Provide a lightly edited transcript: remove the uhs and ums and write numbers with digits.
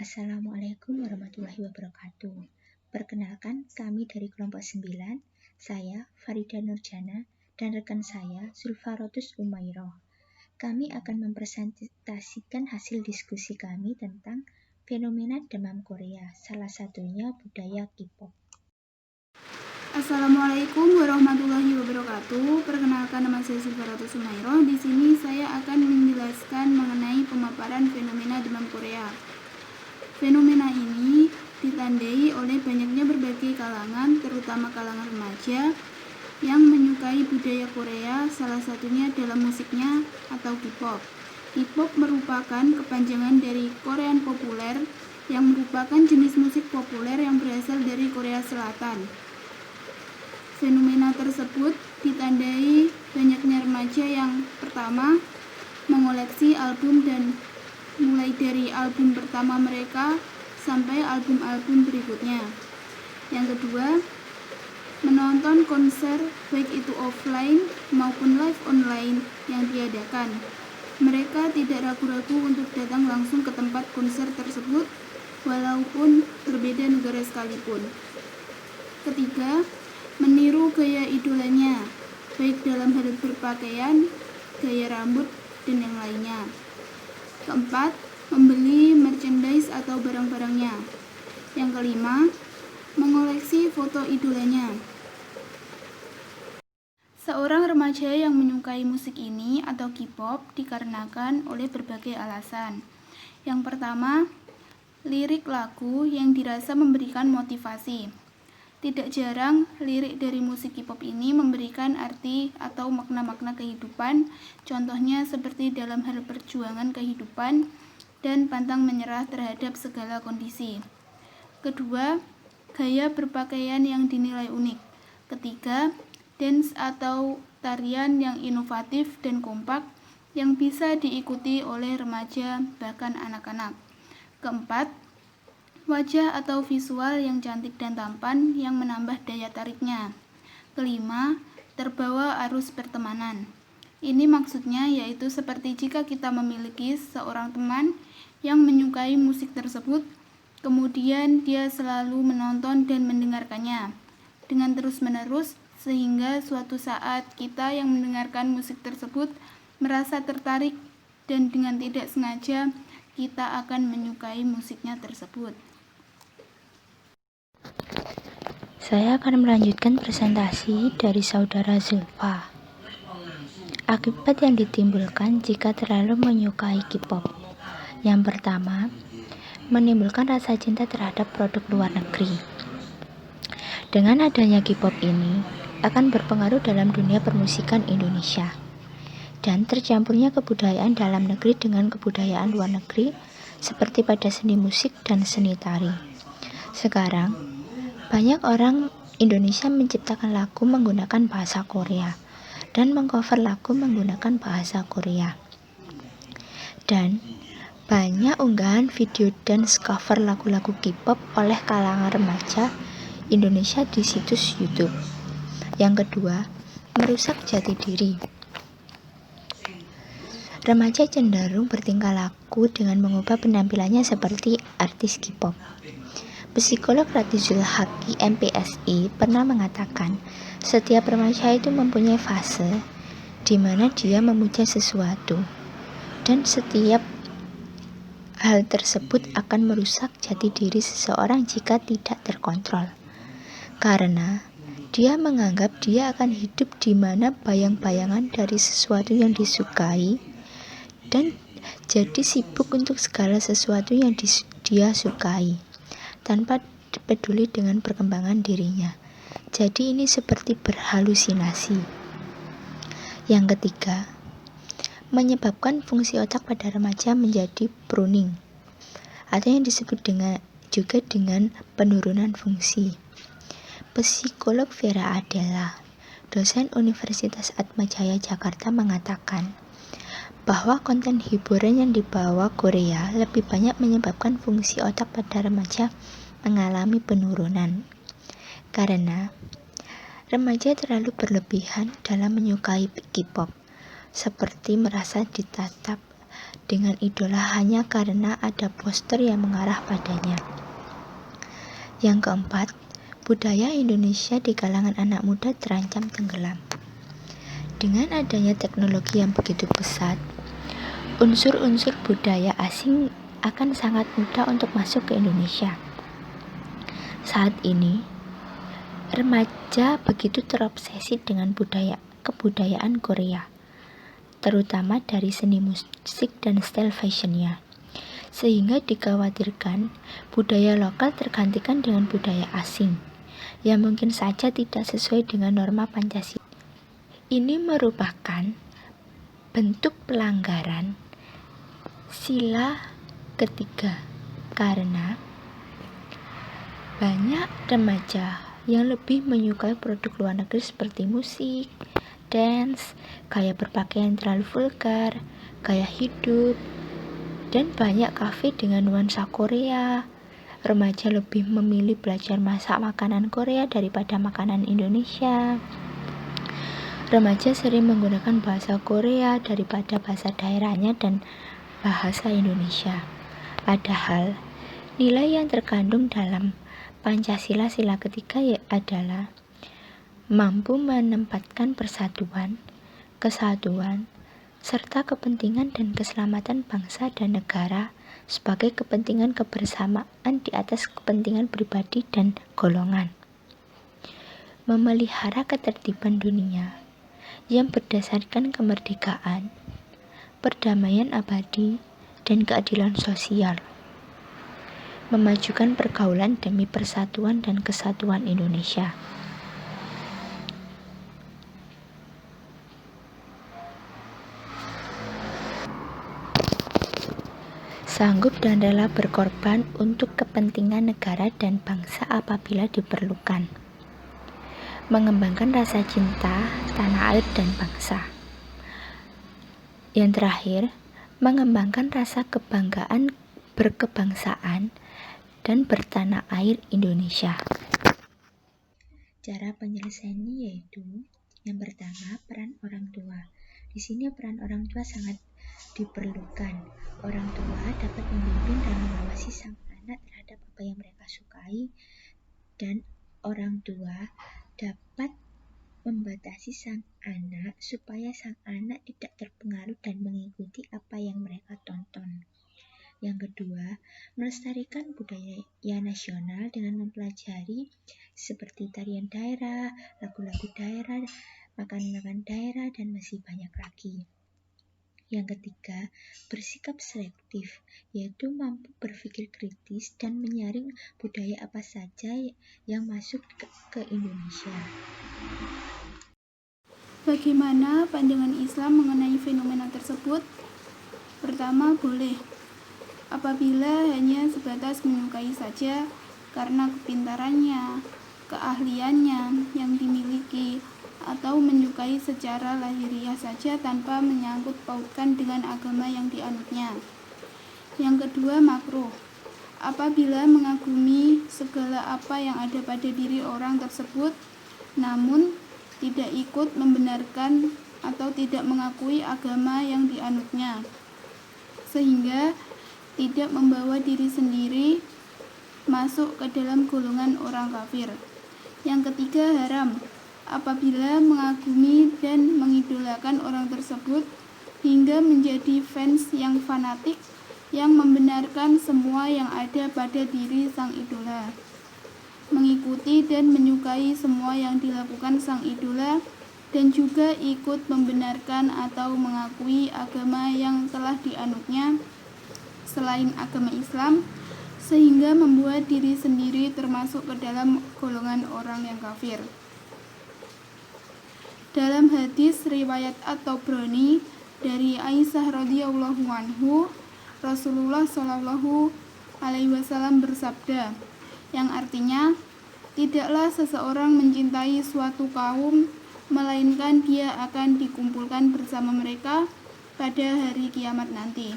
Assalamualaikum warahmatullahi wabarakatuh. Perkenalkan, kami dari kelompok 9, saya Farida Nurjana dan rekan saya Zulfarotus Umayroh. Kami akan mempresentasikan hasil diskusi kami tentang fenomena demam Korea, salah satunya budaya K-pop. Assalamualaikum warahmatullahi wabarakatuh. Perkenalkan, nama saya Zulfarotus Umayroh. Di sini saya akan menjelaskan mengenai pemaparan fenomena demam Korea. Fenomena ini ditandai oleh banyaknya berbagai kalangan, terutama kalangan remaja, yang menyukai budaya Korea, salah satunya dalam musiknya atau K-pop. K-pop merupakan kepanjangan dari Korean populer, yang merupakan jenis musik populer yang berasal dari Korea Selatan. Fenomena tersebut ditandai banyaknya remaja yang pertama mengoleksi album dan mulai dari album pertama mereka sampai album-album berikutnya. Yang kedua, menonton konser baik itu offline maupun live online yang diadakan. Mereka tidak ragu-ragu untuk datang langsung ke tempat konser tersebut walaupun berbeda negara sekalipun. Ketiga, meniru gaya idolanya, baik dalam hal berpakaian, gaya rambut, dan yang lainnya. Keempat, membeli merchandise atau barang-barangnya. Yang kelima, mengoleksi foto idolanya. Seorang remaja yang menyukai musik ini atau K-pop dikarenakan oleh berbagai alasan. Yang pertama, lirik lagu yang dirasa memberikan motivasi. Tidak jarang lirik dari musik K-pop ini memberikan arti atau makna-makna kehidupan, contohnya seperti dalam hal perjuangan kehidupan dan pantang menyerah terhadap segala kondisi. Kedua, gaya berpakaian yang dinilai unik. Ketiga, dance atau tarian yang inovatif dan kompak yang bisa diikuti oleh remaja bahkan anak-anak. Keempat, wajah atau visual yang cantik dan tampan yang menambah daya tariknya. Kelima, terbawa arus pertemanan. Ini maksudnya yaitu seperti jika kita memiliki seorang teman yang menyukai musik tersebut, kemudian dia selalu menonton dan mendengarkannya dengan terus-menerus, sehingga suatu saat kita yang mendengarkan musik tersebut merasa tertarik dan dengan tidak sengaja kita akan menyukai musiknya tersebut. Saya akan melanjutkan presentasi dari saudara Zulfa. Akibat yang ditimbulkan jika terlalu menyukai K-pop. Yang pertama, menimbulkan rasa cinta terhadap produk luar negeri. Dengan adanya K-pop ini, akan berpengaruh dalam dunia permusikan Indonesia. Dan tercampurnya kebudayaan dalam negeri dengan kebudayaan luar negeri, seperti pada seni musik dan seni tari. Sekarang, banyak orang Indonesia menciptakan lagu menggunakan bahasa Korea dan mengcover lagu menggunakan bahasa Korea. Dan banyak unggahan video dance cover lagu-lagu K-pop oleh kalangan remaja Indonesia di situs YouTube. Yang kedua, merusak jati diri. Remaja cenderung bertingkah laku dengan mengubah penampilannya seperti artis K-pop. Psikolog Ratizul Haqi MPSI pernah mengatakan, setiap remaja itu mempunyai fase di mana dia memuja sesuatu, dan setiap hal tersebut akan merusak jati diri seseorang jika tidak terkontrol. Karena dia menganggap dia akan hidup di mana bayang-bayangan dari sesuatu yang disukai dan jadi sibuk untuk segala sesuatu yang dia sukai tanpa peduli dengan perkembangan dirinya. Jadi ini seperti berhalusinasi. Yang ketiga, menyebabkan fungsi otak pada remaja menjadi pruning, atau yang disebut juga dengan penurunan fungsi. Psikolog Vera Adela, dosen Universitas Atmajaya Jakarta, mengatakan bahwa konten hiburan yang dibawa Korea lebih banyak menyebabkan fungsi otak pada remaja mengalami penurunan. Karena remaja terlalu berlebihan dalam menyukai K-pop, seperti merasa ditatap dengan idola hanya karena ada poster yang mengarah padanya. Yang keempat, budaya Indonesia di kalangan anak muda terancam tenggelam. Dengan adanya teknologi yang begitu pesat, unsur-unsur budaya asing akan sangat mudah untuk masuk ke Indonesia. Saat ini, remaja begitu terobsesi dengan kebudayaan Korea, terutama dari seni musik dan style fashionnya, sehingga dikhawatirkan budaya lokal tergantikan dengan budaya asing, yang mungkin saja tidak sesuai dengan norma Pancasila. Ini merupakan bentuk pelanggaran sila ketiga, karena banyak remaja yang lebih menyukai produk luar negeri seperti musik, dance, gaya berpakaian terlalu vulgar, gaya hidup, dan banyak kafe dengan nuansa Korea. Remaja lebih memilih belajar masak makanan Korea daripada makanan Indonesia. Remaja sering menggunakan bahasa Korea daripada bahasa daerahnya dan bahasa Indonesia. Padahal, nilai yang terkandung dalam Pancasila sila ketiga adalah mampu menempatkan persatuan, kesatuan, serta kepentingan dan keselamatan bangsa dan negara sebagai kepentingan kebersamaan di atas kepentingan pribadi dan golongan. Memelihara ketertiban dunia yang berdasarkan kemerdekaan, perdamaian abadi, dan keadilan sosial. Memajukan pergaulan demi persatuan dan kesatuan Indonesia. Sanggup dan rela berkorban untuk kepentingan negara dan bangsa apabila diperlukan. Mengembangkan rasa cinta, tanah air dan bangsa. Yang terakhir, mengembangkan rasa kebanggaan berkebangsaan dan bertanah air Indonesia. Cara penyelesaiannya yaitu yang pertama, peran orang tua. Di sini peran orang tua sangat diperlukan. Orang tua dapat membimbing dan mengawasi sang anak terhadap apa yang mereka sukai, dan orang tua dapat membatasi sang anak supaya sang anak tidak terpengaruh dan mengikuti apa yang mereka tonton. Yang kedua, melestarikan budaya nasional dengan mempelajari seperti tarian daerah, lagu-lagu daerah, makan-makan daerah, dan masih banyak lagi. Yang ketiga, bersikap selektif, yaitu mampu berpikir kritis dan menyaring budaya apa saja yang masuk ke Indonesia. Bagaimana pandangan Islam mengenai fenomena tersebut? Pertama, boleh. Apabila hanya sebatas menyukai saja karena kepintarannya, keahliannya yang dimiliki, atau menyukai secara lahiriah saja tanpa menyangkut pautkan dengan agama yang dianutnya. Yang kedua, makruh. Apabila mengagumi segala apa yang ada pada diri orang tersebut, namun tidak ikut membenarkan atau tidak mengakui agama yang dianutnya, sehingga tidak membawa diri sendiri masuk ke dalam golongan orang kafir. Yang ketiga, haram. Apabila mengagumi dan mengidolakan orang tersebut hingga menjadi fans yang fanatik yang membenarkan semua yang ada pada diri sang idola, mengikuti dan menyukai semua yang dilakukan sang idola, dan juga ikut membenarkan atau mengakui agama yang telah dianutnya selain agama Islam, sehingga membuat diri sendiri termasuk ke dalam golongan orang yang kafir. Dalam hadis riwayat At-Tabrani dari Aisyah radhiyallahu anhu, Rasulullah shallallahu alaihi wasallam bersabda, yang artinya, tidaklah seseorang mencintai suatu kaum melainkan dia akan dikumpulkan bersama mereka pada hari kiamat nanti.